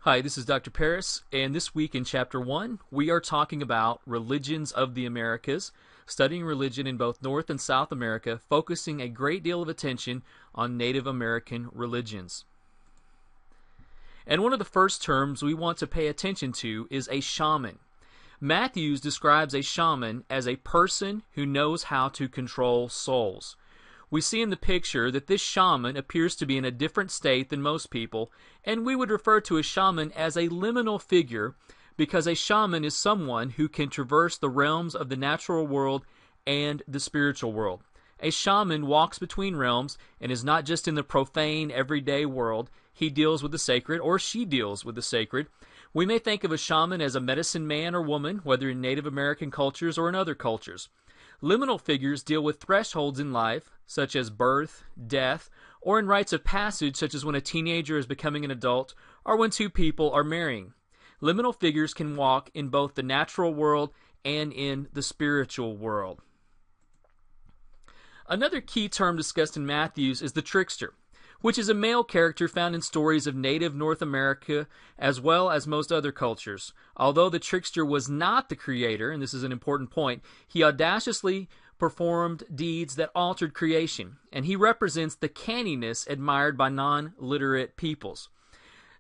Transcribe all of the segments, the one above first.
Hi, this is Dr. Paris, and this week in Chapter 1, we are talking about religions of the Americas, studying religion in both North and South America, focusing a great deal of attention on Native American religions. And one of the first terms we want to pay attention to is a shaman. Matthews describes a shaman as a person who knows how to control souls. We see in the picture that this shaman appears to be in a different state than most people, and we would refer to a shaman as a liminal figure because a shaman is someone who can traverse the realms of the natural world and the spiritual world. A shaman walks between realms and is not just in the profane, everyday world. He deals with the sacred, or she deals with the sacred. We may think of a shaman as a medicine man or woman, whether in Native American cultures or in other cultures. Liminal figures deal with thresholds in life, such as birth, death, or in rites of passage, such as when a teenager is becoming an adult, or when two people are marrying. Liminal figures can walk in both the natural world and in the spiritual world. Another key term discussed in Matthews is the trickster, which is a male character found in stories of native North America as well as most other cultures. Although the trickster was not the creator, and this is an important point, he audaciously performed deeds that altered creation, and he represents the canniness admired by non-literate peoples.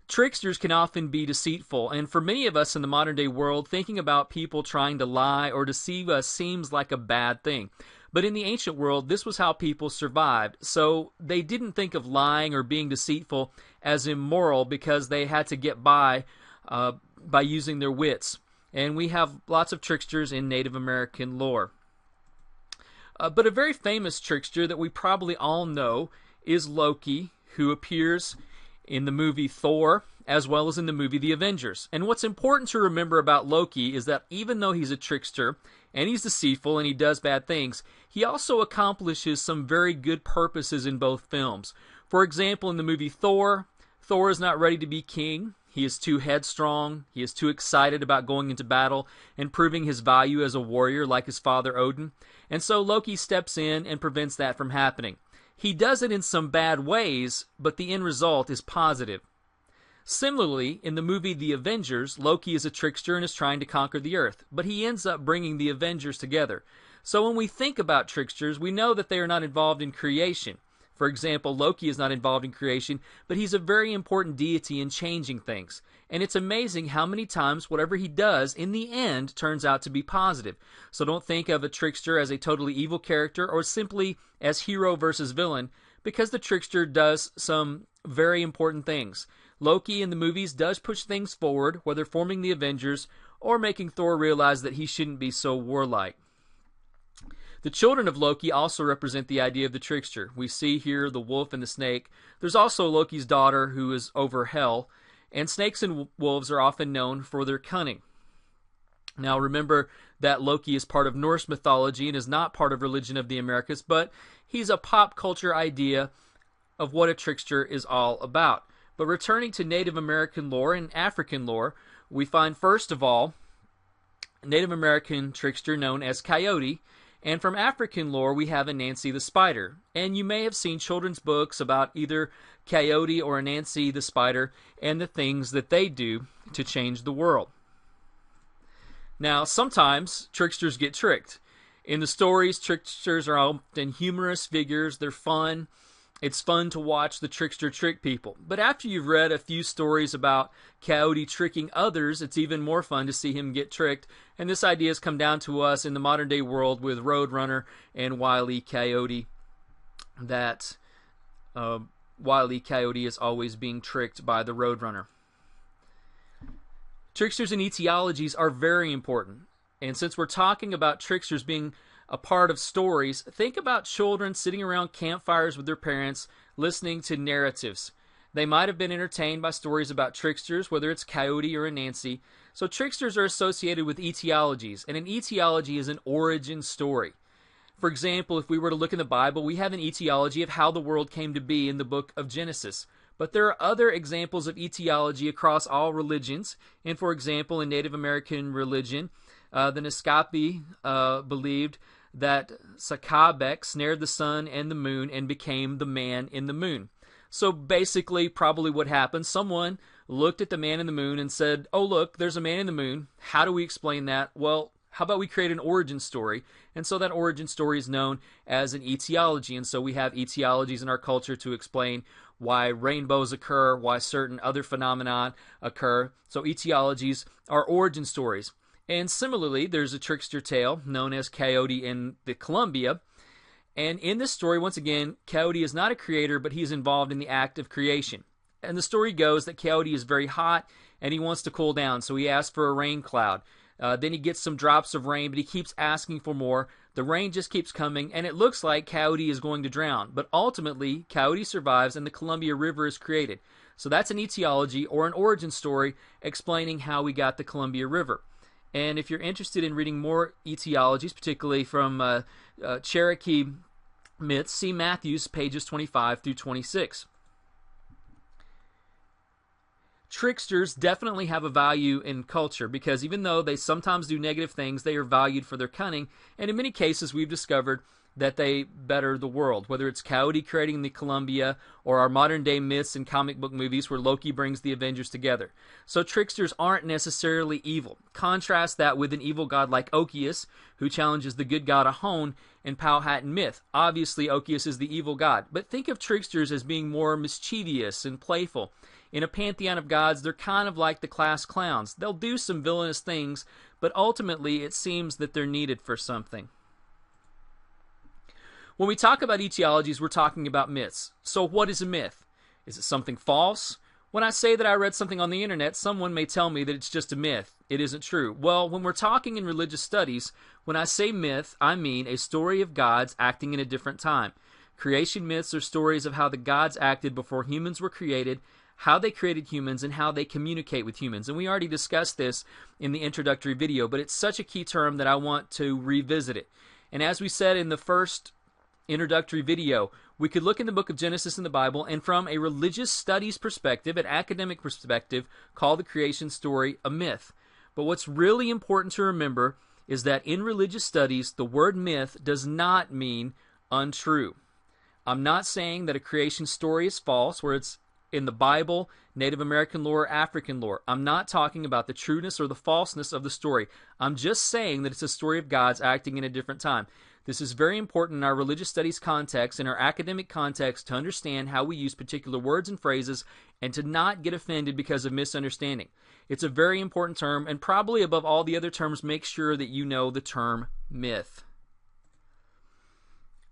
Tricksters can often be deceitful, and for many of us in the modern day world, thinking about people trying to lie or deceive us seems like a bad thing. But in the ancient world, this was how people survived. So they didn't think of lying or being deceitful as immoral because they had to get by using their wits. And we have lots of tricksters in Native American lore. But a very famous trickster that we probably all know is Loki, who appears in the movie Thor as well as in the movie The Avengers. And what's important to remember about Loki is that even though he's a trickster and he's deceitful and he does bad things, he also accomplishes some very good purposes in both films. For example, in the movie Thor, Thor is not ready to be king. He is too headstrong. He is too excited about going into battle and proving his value as a warrior like his father Odin. And so Loki steps in and prevents that from happening. He does it in some bad ways, but the end result is positive. Similarly, in the movie The Avengers, Loki is a trickster and is trying to conquer the earth, but he ends up bringing the Avengers together. So when we think about tricksters, we know that they are not involved in creation. For example, Loki is not involved in creation, but he's a very important deity in changing things. And it's amazing how many times whatever he does, in the end, turns out to be positive. So don't think of a trickster as a totally evil character or simply as hero versus villain, because the trickster does some very important things. Loki in the movies does push things forward, whether forming the Avengers or making Thor realize that he shouldn't be so warlike. The children of Loki also represent the idea of the trickster. We see here the wolf and the snake. There's also Loki's daughter who is over hell, and snakes and wolves are often known for their cunning. Now remember that Loki is part of Norse mythology and is not part of religion of the Americas, but he's a pop culture idea of what a trickster is all about. But returning to Native American lore and African lore, we find first of all Native American trickster known as Coyote, and from African lore we have Anansi the spider. And you may have seen children's books about either Coyote or Anansi the spider and the things that they do to change the world. Now, sometimes tricksters get tricked. In the stories, tricksters are often humorous figures. They're fun. It's fun to watch the trickster trick people. But after you've read a few stories about Coyote tricking others, it's even more fun to see him get tricked. And this idea has come down to us in the modern day world with Roadrunner and Wile E. Coyote, that Wile E. Coyote is always being tricked by the Roadrunner. Tricksters and etiologies are very important. And since we're talking about tricksters being a part of stories, think about children sitting around campfires with their parents, listening to narratives. They might have been entertained by stories about tricksters, whether it's Coyote or Anansi. So tricksters are associated with etiologies, and an etiology is an origin story. For example, if we were to look in the Bible, we have an etiology of how the world came to be in the book of Genesis. But there are other examples of etiology across all religions. And for example, in Native American religion, the Naskapi believed that Sakabek snared the sun and the moon and became the man in the moon. So basically, probably what happened, someone looked at the man in the moon and said, oh, look, there's a man in the moon. How do we explain that? Well, how about we create an origin story? And so that origin story is known as an etiology. And so we have etiologies in our culture to explain why rainbows occur, why certain other phenomena occur. So etiologies are origin stories. And similarly, there's a trickster tale known as Coyote in the Columbia. And in this story, once again, Coyote is not a creator, but he's involved in the act of creation. And the story goes that Coyote is very hot and he wants to cool down, so he asks for a rain cloud. Then he gets some drops of rain, but he keeps asking for more. The rain just keeps coming, and it looks like Coyote is going to drown. But ultimately, Coyote survives, and the Columbia River is created. So that's an etiology or an origin story explaining how we got the Columbia River. And if you're interested in reading more etiologies, particularly from Cherokee myths, see Matthews, pages 25 through 26. Tricksters definitely have a value in culture because even though they sometimes do negative things, they are valued for their cunning, and in many cases we've discovered that they better the world, whether it's Coyote creating the Columbia or our modern day myths and comic book movies where Loki brings the Avengers together. So tricksters aren't necessarily evil. Contrast that with an evil god like Okius, who challenges the good god Ahone in Powhatan myth. Obviously Okius is the evil god, but think of tricksters as being more mischievous and playful. In a pantheon of gods, they're kind of like the class clowns. They'll do some villainous things, but ultimately it seems that they're needed for something. When we talk about etiologies, we're talking about myths. So what is a myth? Is it something false? When I say that I read something on the internet, someone may tell me that it's just a myth. It isn't true. Well, when we're talking in religious studies, when I say myth, I mean a story of gods acting in a different time. Creation myths are stories of how the gods acted before humans were created, how they created humans, and how they communicate with humans. And we already discussed this in the introductory video, but it's such a key term that I want to revisit it. And as we said in the first introductory video, we could look in the book of Genesis in the Bible and from a religious studies perspective, an academic perspective, call the creation story a myth. But what's really important to remember is that in religious studies, the word myth does not mean untrue. I'm not saying that a creation story is false, where it's in the Bible, Native American lore, African lore. I'm not talking about the trueness or the falseness of the story. I'm just saying that it's a story of gods acting in a different time. This is very important in our religious studies context, in our academic context, to understand how we use particular words and phrases and to not get offended because of misunderstanding. It's a very important term, and probably above all the other terms, make sure that you know the term myth.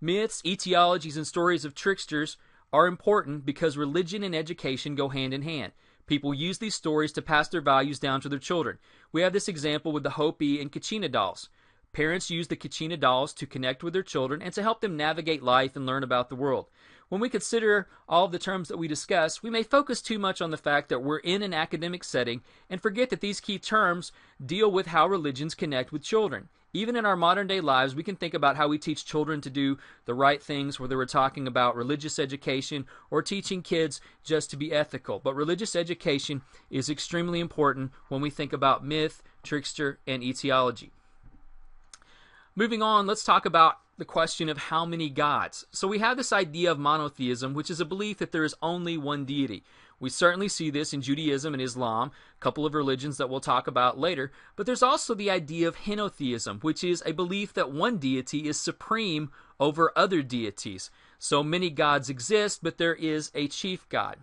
Myths, etiologies, and stories of tricksters are important because religion and education go hand in hand. People use these stories to pass their values down to their children. We have this example with the Hopi and Kachina dolls. Parents use the Kachina dolls to connect with their children and to help them navigate life and learn about the world. When we consider all of the terms that we discuss, we may focus too much on the fact that we're in an academic setting and forget that these key terms deal with how religions connect with children. Even in our modern day lives, we can think about how we teach children to do the right things, whether we're talking about religious education or teaching kids just to be ethical. But religious education is extremely important when we think about myth, trickster, and etiology. Moving on, let's talk about the question of how many gods. So we have this idea of monotheism, which is a belief that there is only one deity. We certainly see this in Judaism and Islam, a couple of religions that we'll talk about later, but there's also the idea of henotheism, which is a belief that one deity is supreme over other deities. So many gods exist, but there is a chief god.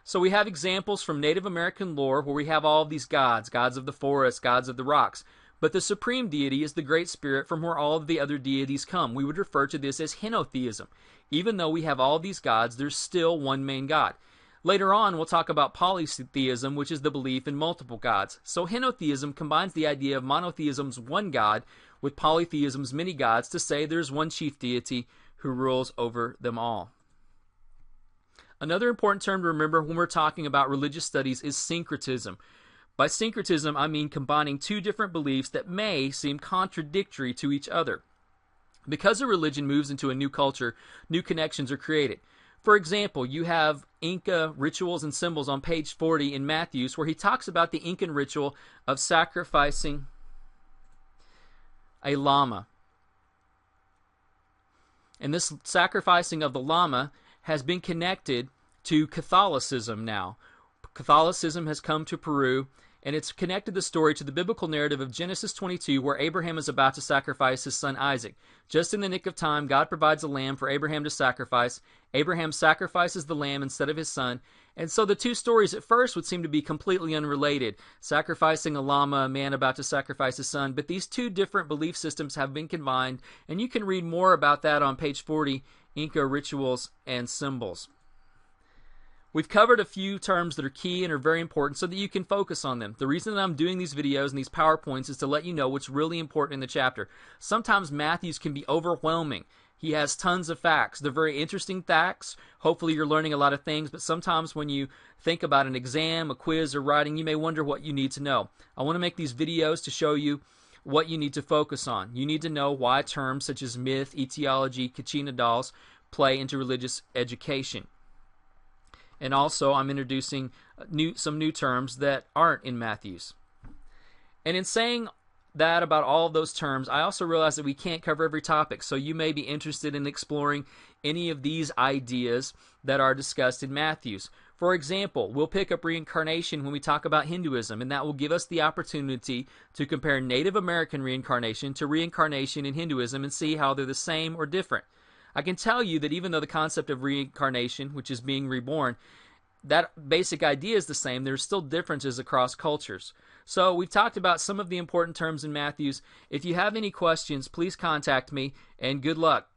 So we have examples from Native American lore where we have all of these gods, gods of the forest, gods of the rocks. But the supreme deity is the Great Spirit from where all of the other deities come. We would refer to this as henotheism. Even though we have all of these gods, there's still one main god. Later on, we'll talk about polytheism, which is the belief in multiple gods. So henotheism combines the idea of monotheism's one god with polytheism's many gods to say there's one chief deity who rules over them all. Another important term to remember when we're talking about religious studies is syncretism. By syncretism, I mean combining two different beliefs that may seem contradictory to each other. Because a religion moves into a new culture, new connections are created. For example, you have Inca rituals and symbols on page 40 in Matthews, where he talks about the Incan ritual of sacrificing a llama. And this sacrificing of the llama has been connected to Catholicism now. Catholicism has come to Peru, and it's connected the story to the biblical narrative of Genesis 22, where Abraham is about to sacrifice his son Isaac. Just in the nick of time, God provides a lamb for Abraham to sacrifice. Abraham sacrifices the lamb instead of his son, and so the two stories at first would seem to be completely unrelated, sacrificing a llama, a man about to sacrifice his son, but these two different belief systems have been combined, and you can read more about that on page 40, Inca Rituals and Symbols. We've covered a few terms that are key and are very important so that you can focus on them. The reason that I'm doing these videos and these PowerPoints is to let you know what's really important in the chapter. Sometimes Matthews can be overwhelming. He has tons of facts. They're very interesting facts. Hopefully you're learning a lot of things, but sometimes when you think about an exam, a quiz, or writing, you may wonder what you need to know. I want to make these videos to show you what you need to focus on. You need to know why terms such as myth, etiology, kachina dolls play into religious education. And also, I'm introducing some new terms that aren't in Matthews. And in saying that about all of those terms, I also realize that we can't cover every topic, so you may be interested in exploring any of these ideas that are discussed in Matthews. For example, we'll pick up reincarnation when we talk about Hinduism, and that will give us the opportunity to compare Native American reincarnation to reincarnation in Hinduism and see how they're the same or different. I can tell you that even though the concept of reincarnation, which is being reborn, that basic idea is the same, there's still differences across cultures. So we've talked about some of the important terms in Matthews. If you have any questions, please contact me, and good luck.